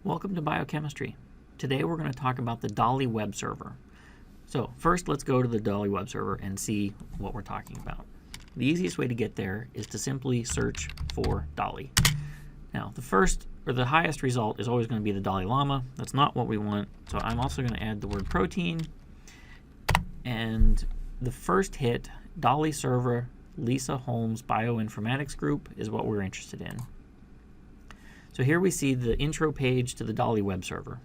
Welcome to Biochemistry. Today we're going to talk about the DALI web server. So first let's go to the DALI web server and see what we're talking about. The easiest way to get there is to simply search for DALI. Now the first or the highest result is always going to be the Dalai Lama. That's not what we want. So I'm also going to add the word protein. And the first hit, DALI server Lisa Holmes Bioinformatics Group, is what we're interested in. So here we see the intro page to the DALI web server.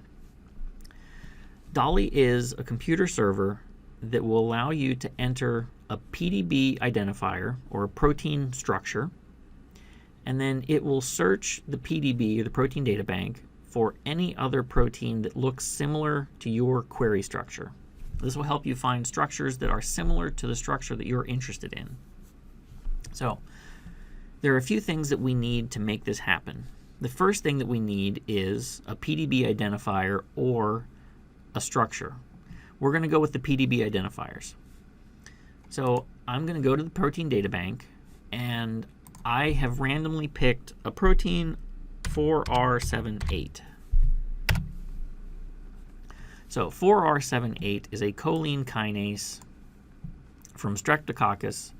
DALI is a computer server that will allow you to enter a PDB identifier or a protein structure, and then it will search the PDB or the protein data bank for any other protein that looks similar to your query structure. This will help you find structures that are similar to the structure that you're interested in. So there are a few things that we need to make this happen. The first thing that we need is a PDB identifier or a structure. We're going to go with the PDB identifiers. So I'm going to go to the protein data bank, and I have randomly picked a protein 4R78. So 4R78 is a choline kinase from Streptococcus,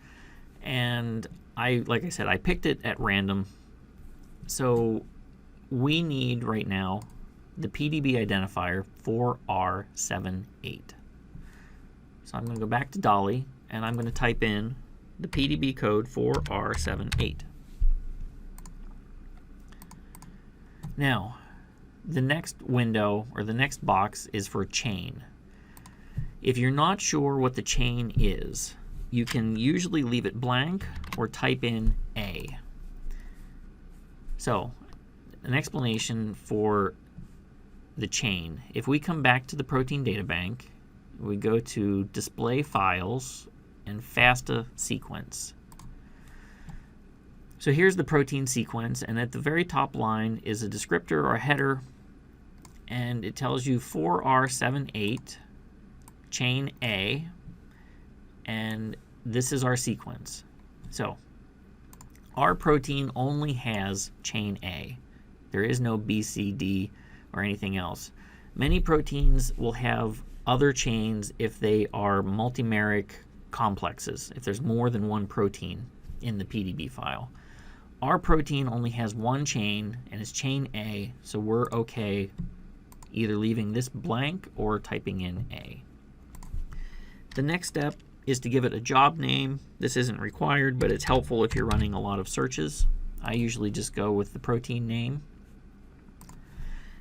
and like I said, I picked it at random. So we need right now the PDB identifier 4R78. So I'm going to go back to DALI and I'm going to type in the PDB code 4R78. Now, the next window or the next box is for chain. If you're not sure what the chain is, you can usually leave it blank or type in A. So, an explanation for the chain. If we come back to the protein data bank, we go to Display Files and FASTA Sequence. So here's the protein sequence, and at the very top line is a descriptor or a header, and it tells you 4R78 chain A, and this is our sequence. So our protein only has chain A. There is no B, C, D, or anything else. Many proteins will have other chains if they are multimeric complexes, if there's more than one protein in the PDB file. Our protein only has one chain, and it's chain A, so we're okay either leaving this blank or typing in A. The next step is to give it a job name. This isn't required, but it's helpful if you're running a lot of searches. I usually just go with the protein name.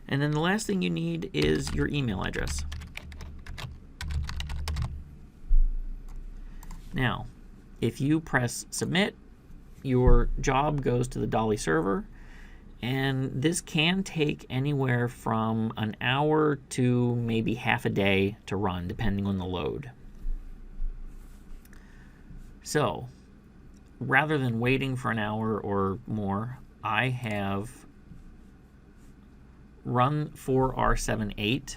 And then the last thing you need is your email address. Now, if you press submit, your job goes to the DALI server, and this can take anywhere from an hour to maybe half a day to run, depending on the load. So, rather than waiting for an hour or more, I have run 4R78.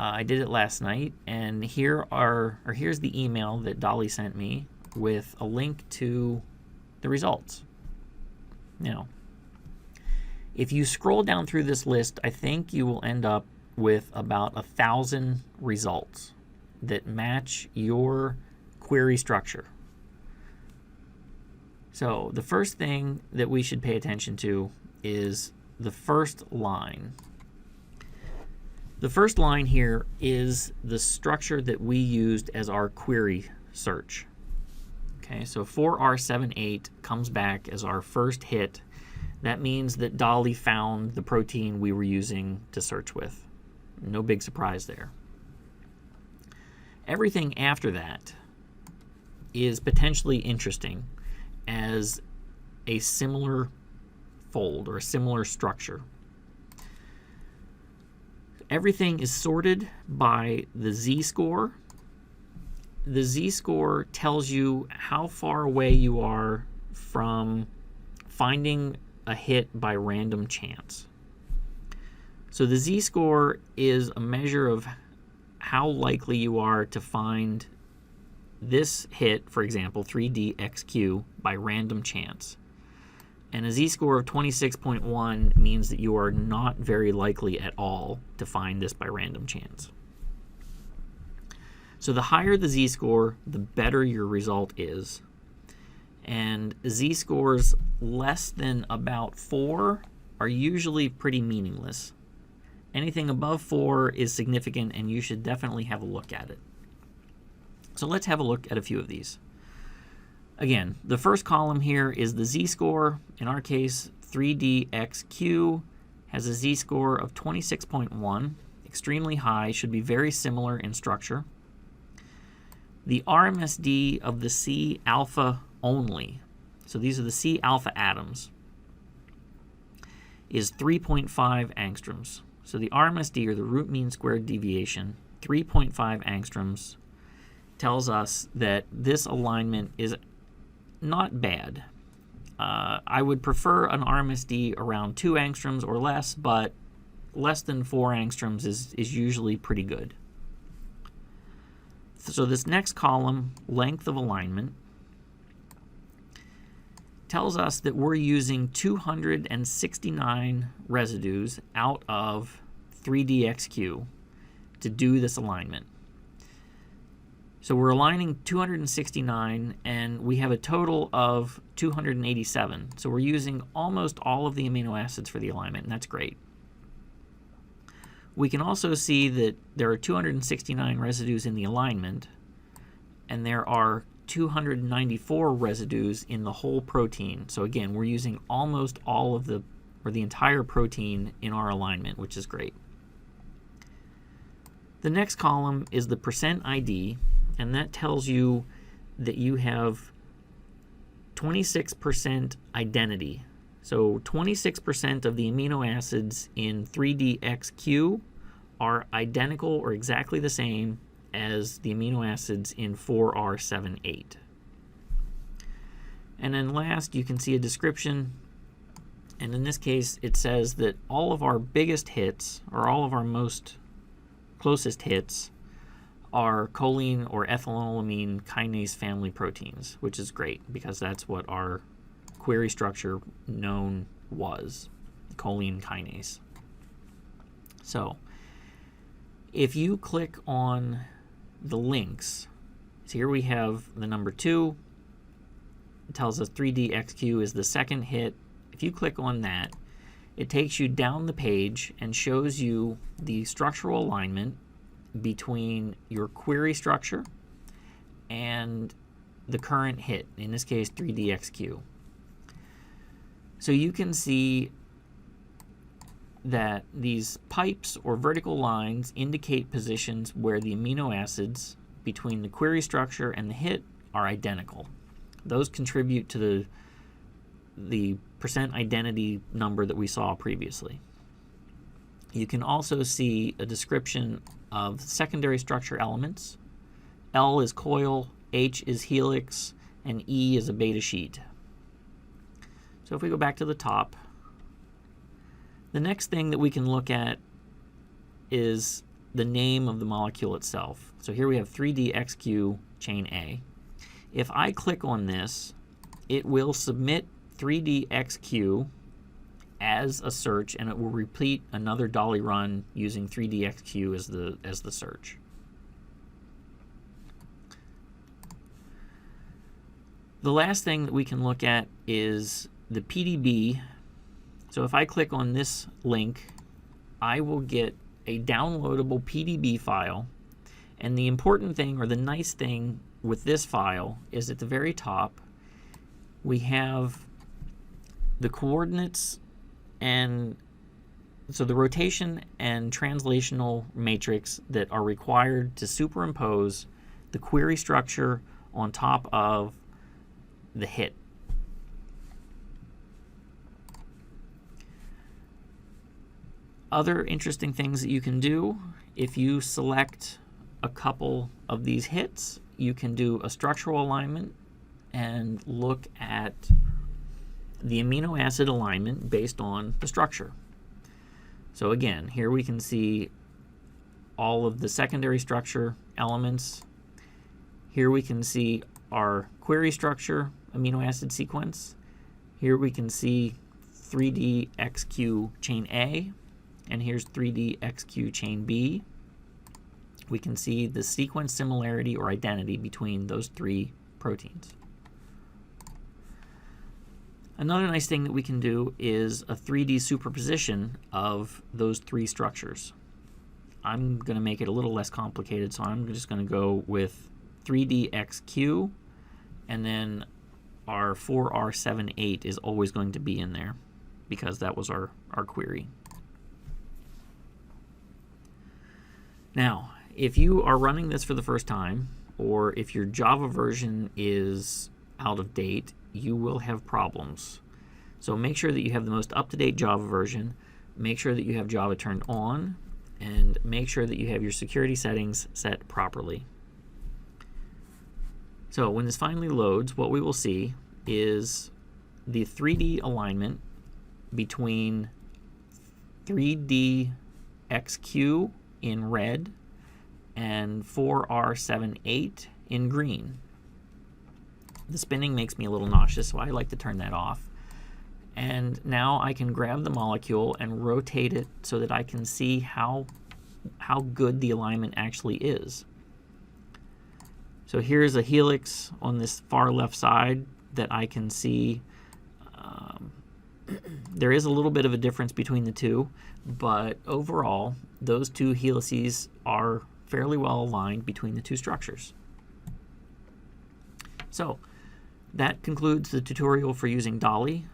I did it last night, and here's the email that DALI sent me with a link to the results. Now, if you scroll down through this list, I think you will end up with about 1,000 results that match your query structure. So the first thing that we should pay attention to is the first line. The first line here is the structure that we used as our query search. Okay, so 4R78 comes back as our first hit. That means that DALI found the protein we were using to search with. No big surprise there. Everything after that is potentially interesting as a similar fold or a similar structure. Everything is sorted by the Zscore. The Zscore tells you how far away you are from finding a hit by random chance. So the Z-score is a measure of how likely you are to find this hit, for example, 3DXQ, by random chance. And a z-score of 26.1 means that you are not very likely at all to find this by random chance. So the higher the z-score, the better your result is. And z-scores less than about 4 are usually pretty meaningless. Anything above 4 is significant, and you should definitely have a look at it. So let's have a look at a few of these. Again, the first column here is the z-score. In our case, 3DXQ has a z-score of 26.1, extremely high, should be very similar in structure. The RMSD of the C alpha only, so these are the C alpha atoms, is 3.5 angstroms. So the RMSD, or the root mean squared deviation, 3.5 angstroms, tells us that this alignment is not bad. I would prefer an RMSD around 2 angstroms or less, but less than 4 angstroms is usually pretty good. So this next column, length of alignment, tells us that we're using 269 residues out of 3DXQ to do this alignment. So we're aligning 269, and we have a total of 287. So we're using almost all of the amino acids for the alignment, and that's great. We can also see that there are 269 residues in the alignment, and there are 294 residues in the whole protein. So again, we're using almost all of the entire protein in our alignment, which is great. The next column is the percent ID, and that tells you that you have 26% identity. So 26% of the amino acids in 3DXQ are identical or exactly the same as the amino acids in 4R78. And then last, you can see a description, and in this case it says that all of our biggest hits, or all of our most closest hits, are choline or ethylamine kinase family proteins, which is great because that's what our query structure known was, choline kinase. So if you click on the links, so here we have the number 2. It tells us 3DXQ is the second hit. If you click on that, it takes you down the page and shows you the structural alignment between your query structure and the current hit, in this case 3DXQ. So you can see that these pipes or vertical lines indicate positions where the amino acids between the query structure and the hit are identical. Those contribute to the percent identity number that we saw previously. You can also see a description of secondary structure elements. L is coil, H is helix, and E is a beta sheet. So if we go back to the top, the next thing that we can look at is the name of the molecule itself. So here we have 3DXQ chain A. If I click on this, it will submit 3DXQ as a search, and it will repeat another DALI run using 3DXQ as the search. The last thing that we can look at is the PDB. So if I click on this link, I will get a downloadable PDB file. And the important thing, or the nice thing with this file, is at the very top we have the coordinates, and so the rotation and translational matrix that are required to superimpose the query structure on top of the hit. Other interesting things that you can do, if you select a couple of these hits, you can do a structural alignment and look at the amino acid alignment based on the structure. So again, here we can see all of the secondary structure elements. Here we can see our query structure amino acid sequence. Here we can see 3D XQ chain A, and here's 3D XQ chain B. We can see the sequence similarity or identity between those three proteins. Another nice thing that we can do is a 3D superposition of those three structures. I'm going to make it a little less complicated, so I'm just going to go with 3D XQ, and then our 4R78 is always going to be in there because that was our query. Now, if you are running this for the first time, or if your Java version is out of date, you will have problems. So make sure that you have the most up-to-date Java version, make sure that you have Java turned on, and make sure that you have your security settings set properly. So when this finally loads, what we will see is the 3D alignment between 3D XQ in red and 4R78 in green. The spinning makes me a little nauseous, so I like to turn that off. And now I can grab the molecule and rotate it so that I can see how good the alignment actually is. So here's a helix on this far left side that I can see. There is a little bit of a difference between the two, but overall, those two helices are fairly well aligned between the two structures. So that concludes the tutorial for using DALI.